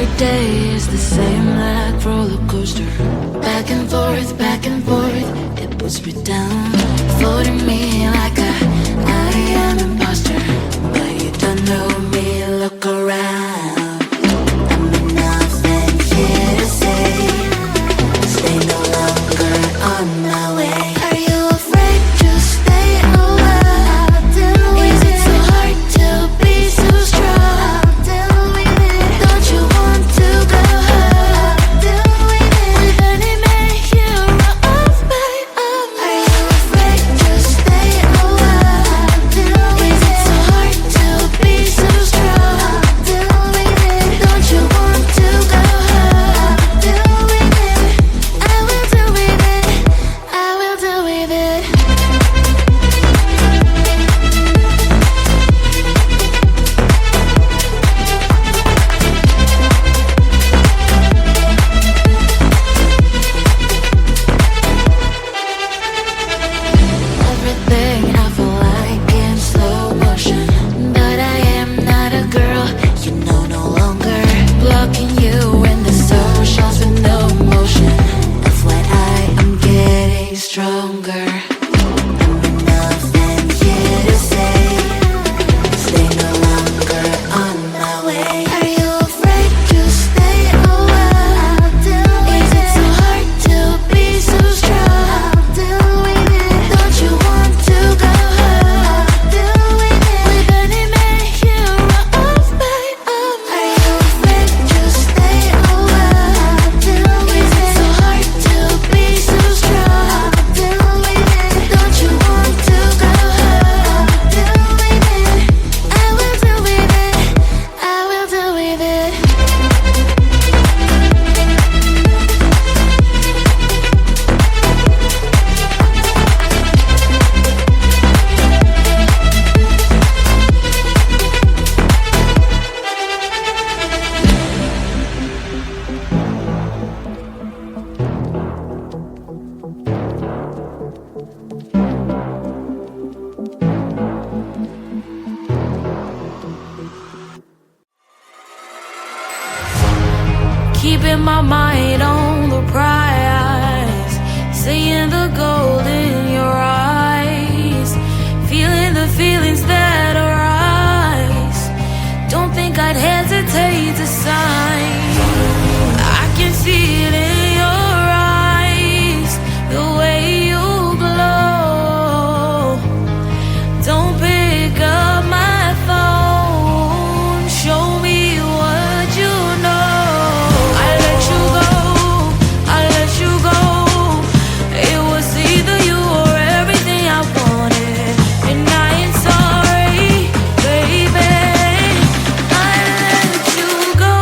Every day is the same like roller coaster. Back and forth, it puts me down. Floating me like I am imposter. But you don't know me, look around. I'm nothing here to say. Stay no longer on my way. Are you afraid to stay a while? Is it so hard to be so strong? Don't you want to go home? With any man hero of my own. Are you afraid to stay a while? Is it so hard to be so strong? Don't you want to go home? I will do with it. I will do with it. Everything I feel like in slow motion. But I am not a girl, you know, no longer. Blocking you in the socials with no motion. FYI, I'm getting stronger. I'm nothing here to say. Stay no longer on my way. Are you afraid to stay a while? Is it so hard to be so strong? Don't you want to go home? With any man hero of my own. Are you afraid to stay a while? Is it so hard to be so strong? Don't you want to go home? I will do with it. I will do with it. Keeping my mind on the prize, seeing the gold in your eyes, feeling the feelings that arise. Don't think I'd hesitate to sign. I can see it in your eyes, the way you glow. Don't pick up my phone, show me what you know. I let you go, I let you go. It was either you or everything I wanted, and I am sorry, baby. I let you go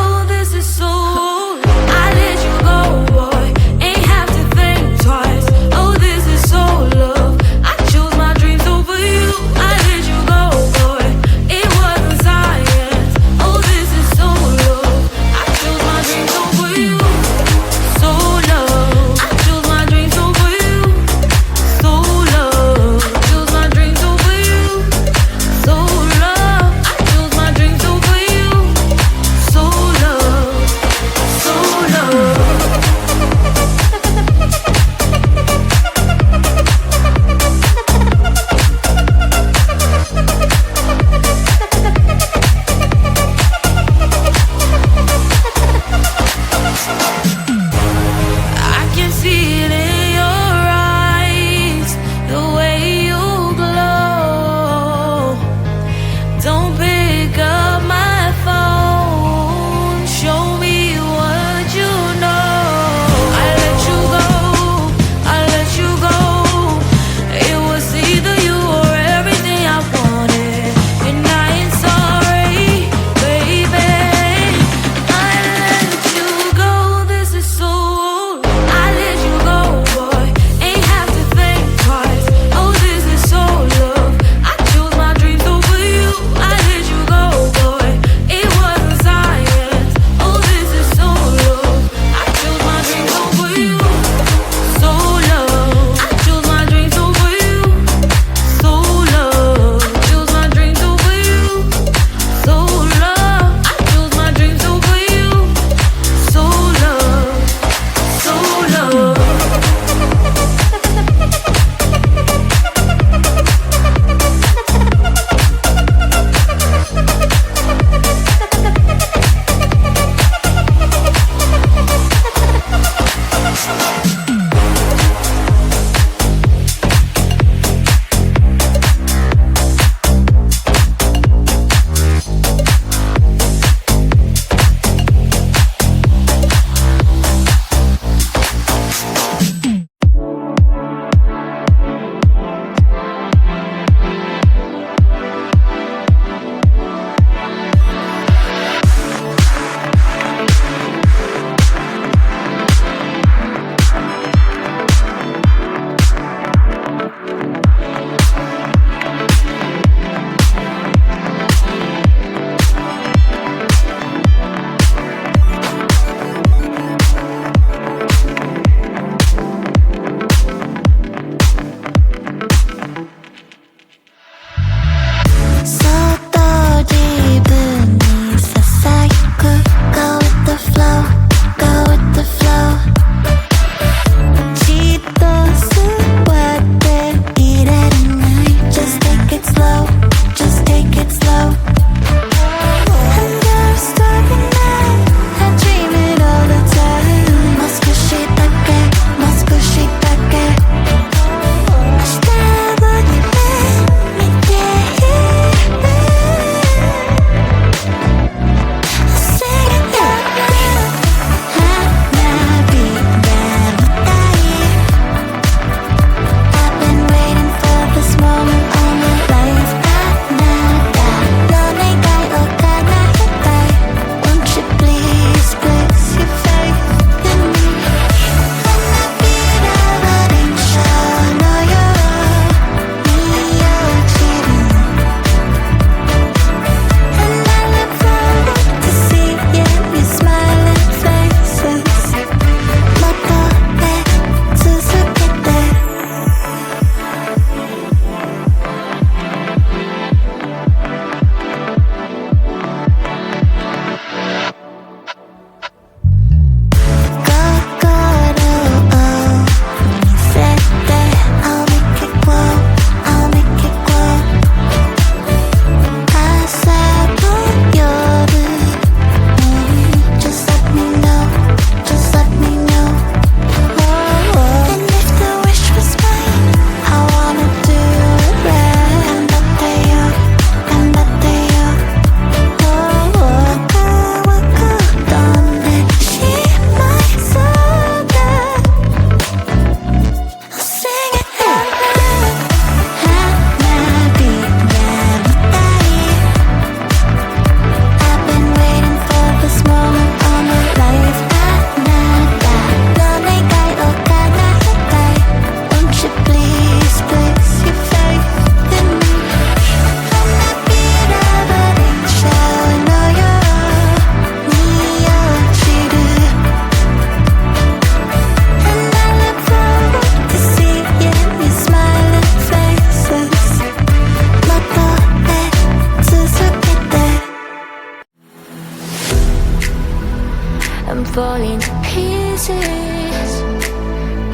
I'm falling to pieces.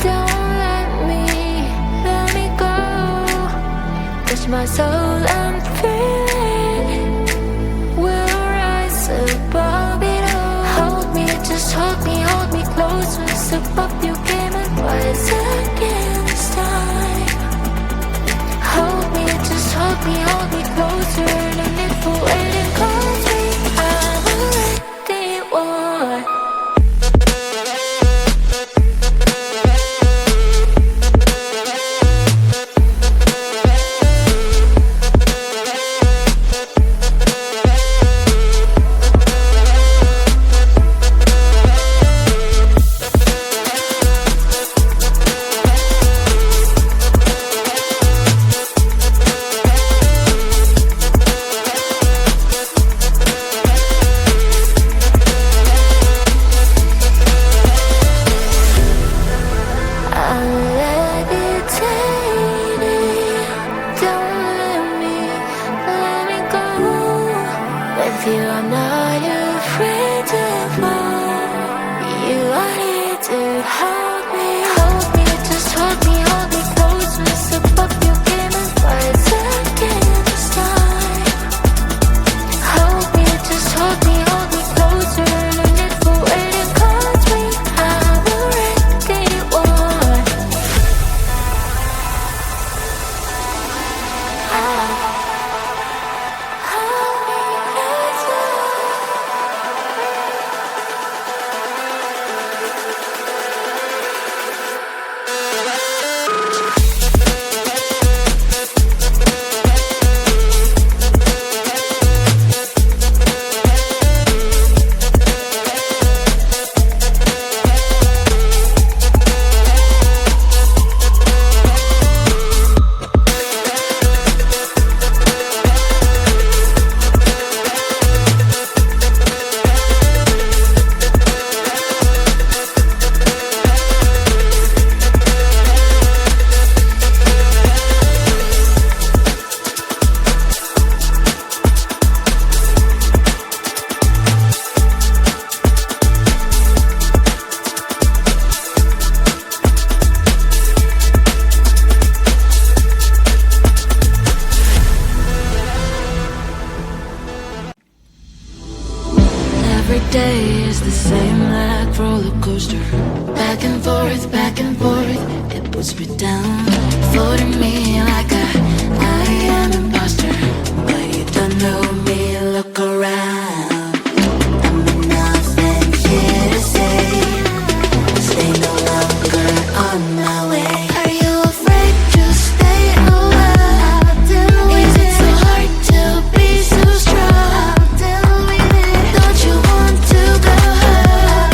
Don't let me go. Touch my soul, I'm feeling we'll rise above it all. Hold me, just hold me closer. Step up your game and rise again this time. Hold me, just hold me closer. No need for waiting, 'cause I'm already one. I'm not afraid to fall. You are here to hold me, just hold me closer. Step up your game and rise again this time. Hold me, just hold me closer. No need for waiting, 'cause we have already won. Every day is the same like roller coaster. Back and forth, it puts me down. Floating me like I am imposter. But you don't know me, look around. I'm nothing here to say. Stay no longer on my way. Are you afraid to stay away? Is it so hard to be so strong? Don't you want to go home?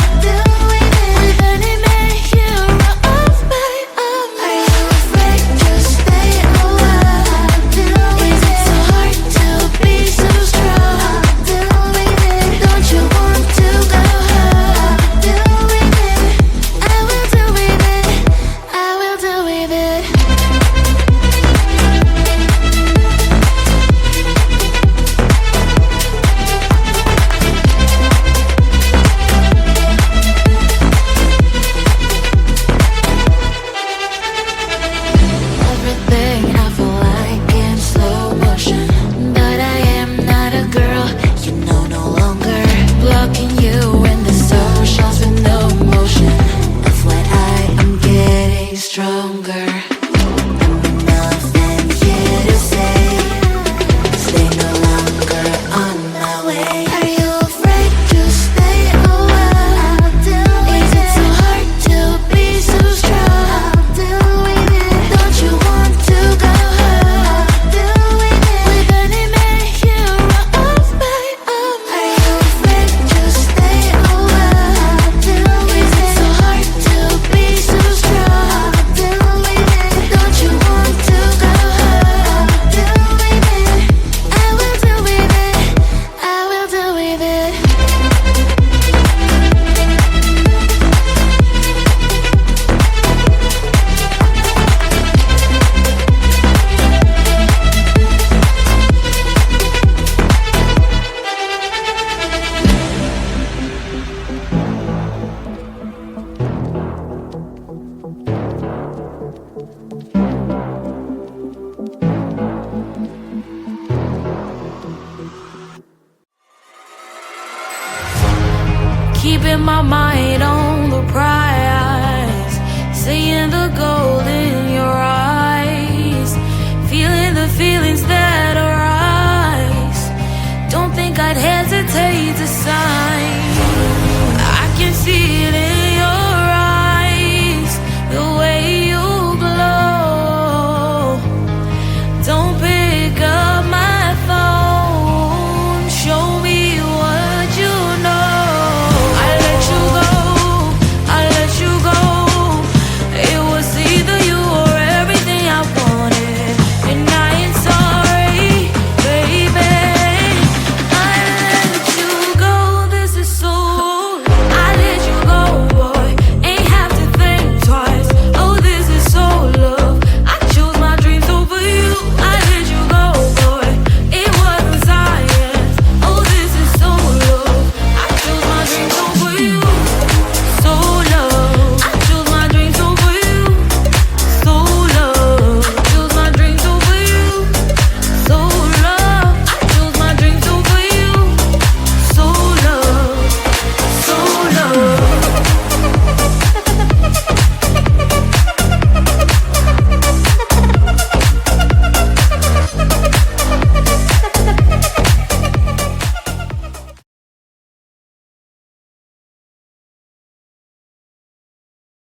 With any man hero of my own. Are you afraid to stay away? Is it so hard to be so strong? keeping my mind on the prize, saying the